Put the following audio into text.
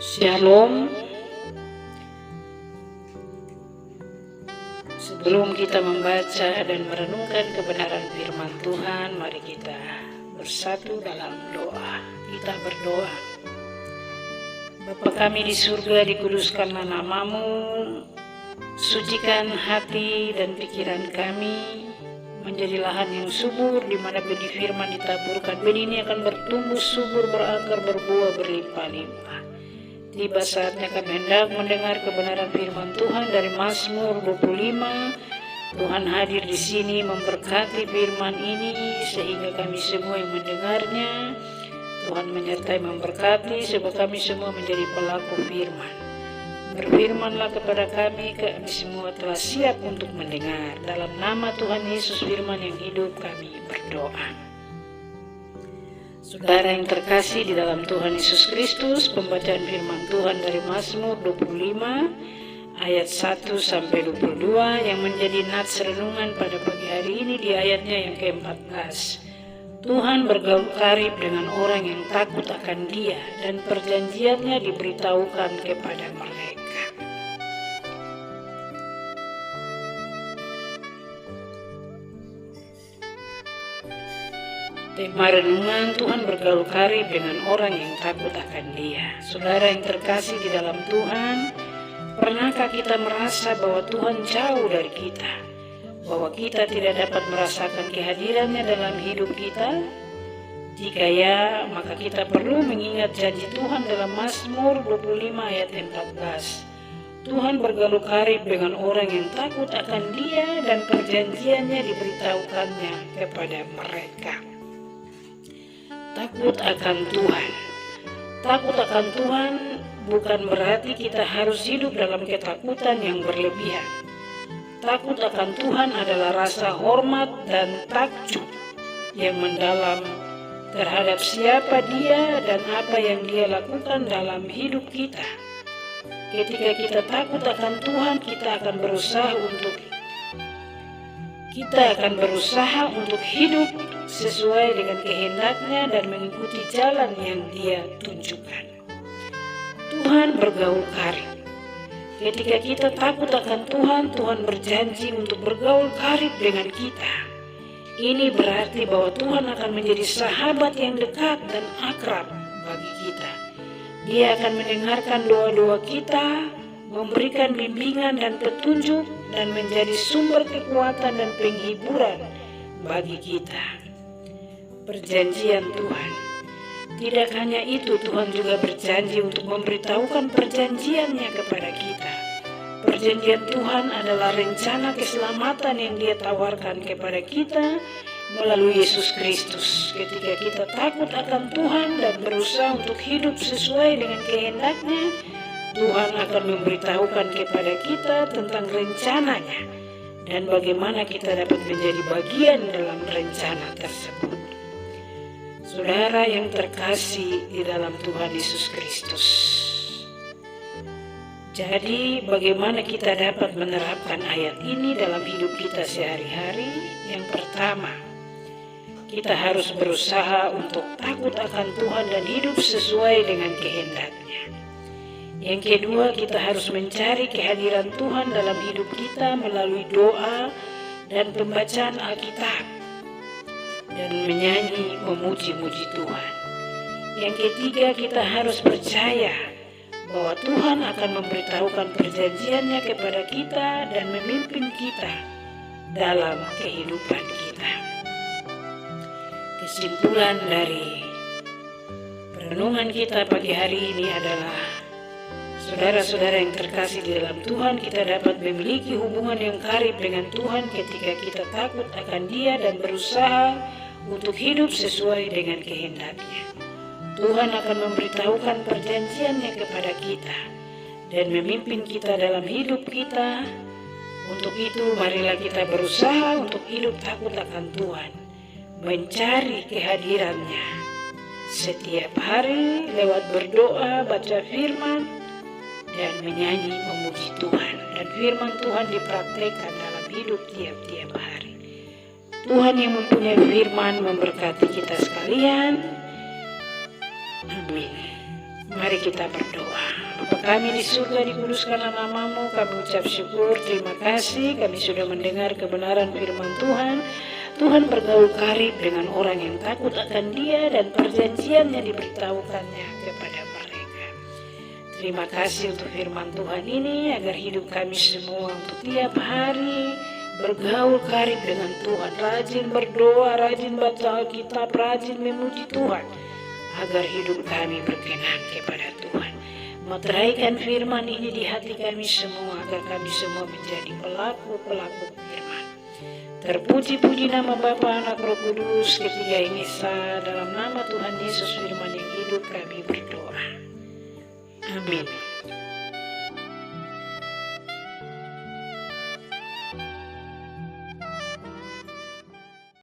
Shalom. Sebelum kita membaca dan merenungkan kebenaran firman Tuhan, mari kita bersatu dalam doa. Kita berdoa. Bapa kami di surga, dikuduskanlah nama-Mu, sucikan hati dan pikiran kami menjadi lahan yang subur, di mana benih firman ditaburkan. Benih ini akan bertumbuh subur, berakar, berbuah, berlimpah-limpah. Tiba saatnya kami hendak mendengar kebenaran firman Tuhan dari Mazmur 25. Tuhan hadir di sini memberkati firman ini sehingga kami semua yang mendengarnya, Tuhan menyertai memberkati sebab kami semua menjadi pelaku firman. Berfirmanlah kepada kami semua telah siap untuk mendengar. Dalam nama Tuhan Yesus firman yang hidup kami berdoa. Saudara yang terkasih di dalam Tuhan Yesus Kristus, pembacaan firman Tuhan dari Mazmur 25 ayat 1 sampai 22 yang menjadi nats renungan pada pagi hari ini di ayatnya yang ke-14. Tuhan bergaul karib dengan orang yang takut akan Dia, dan perjanjiannya diberitahukan kepada mereka. Tema renungan, Tuhan bergaul karib dengan orang yang takut akan Dia. Saudara yang terkasih di dalam Tuhan, pernahkah kita merasa bahwa Tuhan jauh dari kita? Bahwa kita tidak dapat merasakan kehadirannya dalam hidup kita? Jika ya, maka kita perlu mengingat janji Tuhan dalam Mazmur 25 ayat 14. Tuhan bergaul karib dengan orang yang takut akan Dia, dan perjanjiannya diberitahukannya kepada mereka. Takut akan Tuhan. Takut akan Tuhan bukan berarti kita harus hidup dalam ketakutan yang berlebihan. Takut akan Tuhan adalah rasa hormat dan takjub yang mendalam terhadap siapa Dia dan apa yang Dia lakukan dalam hidup kita. Ketika kita takut akan Tuhan, kita akan berusaha untuk hidup sesuai dengan kehendaknya dan mengikuti jalan yang Dia tunjukkan. Tuhan bergaul karib. Ketika kita takut akan Tuhan, Tuhan berjanji untuk bergaul karib dengan kita. Ini berarti bahwa Tuhan akan menjadi sahabat yang dekat dan akrab bagi kita. Dia akan mendengarkan doa-doa kita, memberikan bimbingan dan petunjuk, dan menjadi sumber kekuatan dan penghiburan bagi kita. Perjanjian Tuhan. Tidak hanya itu, Tuhan juga berjanji untuk memberitahukan perjanjiannya kepada kita. Perjanjian Tuhan adalah rencana keselamatan yang Dia tawarkan kepada kita melalui Yesus Kristus. Ketika kita takut akan Tuhan dan berusaha untuk hidup sesuai dengan kehendaknya, Tuhan akan memberitahukan kepada kita tentang rencananya dan bagaimana kita dapat menjadi bagian dalam rencana tersebut. Saudara yang terkasih di dalam Tuhan Yesus Kristus, jadi bagaimana kita dapat menerapkan ayat ini dalam hidup kita sehari-hari? Yang pertama, kita harus berusaha untuk takut akan Tuhan dan hidup sesuai dengan kehendak-Nya. Yang kedua, kita harus mencari kehadiran Tuhan dalam hidup kita melalui doa dan pembacaan Alkitab, dan menyanyi memuji-muji Tuhan. Yang ketiga, kita harus percaya bahwa Tuhan akan memberitahukan perjanjiannya kepada kita dan memimpin kita dalam kehidupan kita. Kesimpulan dari perenungan kita pagi hari ini adalah, saudara-saudara yang terkasih di dalam Tuhan, kita dapat memiliki hubungan yang karib dengan Tuhan ketika kita takut akan Dia dan berusaha untuk hidup sesuai dengan kehendak-Nya. Tuhan akan memberitahukan perjanjiannya kepada kita dan memimpin kita dalam hidup kita. Untuk itu, marilah kita berusaha untuk hidup takut akan Tuhan, mencari kehadirannya setiap hari lewat berdoa, baca firman, dan menyanyi memuji Tuhan. Dan firman Tuhan dipraktikkan dalam hidup tiap-tiap hari. Tuhan yang mempunyai firman memberkati kita sekalian. Amin. Mari kita berdoa. Bapa kami di surga, dikuduskanlah namamu. Kami ucap syukur, terima kasih kami sudah mendengar kebenaran firman Tuhan. Tuhan bergaul karib dengan orang yang takut akan Dia dan perjanjiannya diberitahukannya kepada mereka. Terima kasih untuk firman Tuhan ini, agar hidup kami semua untuk tiap hari bergaul karib dengan Tuhan, rajin berdoa, rajin baca Alkitab, rajin memuji Tuhan, agar hidup kami berkenan kepada Tuhan. Meteraikan firman ini di hati kami semua, agar kami semua menjadi pelaku-pelaku firman. Terpuji-puji nama Bapa, Anak, Roh Kudus, ketiga ini esa. Dalam nama Tuhan Yesus firman yang hidup kami berdoa. Amin.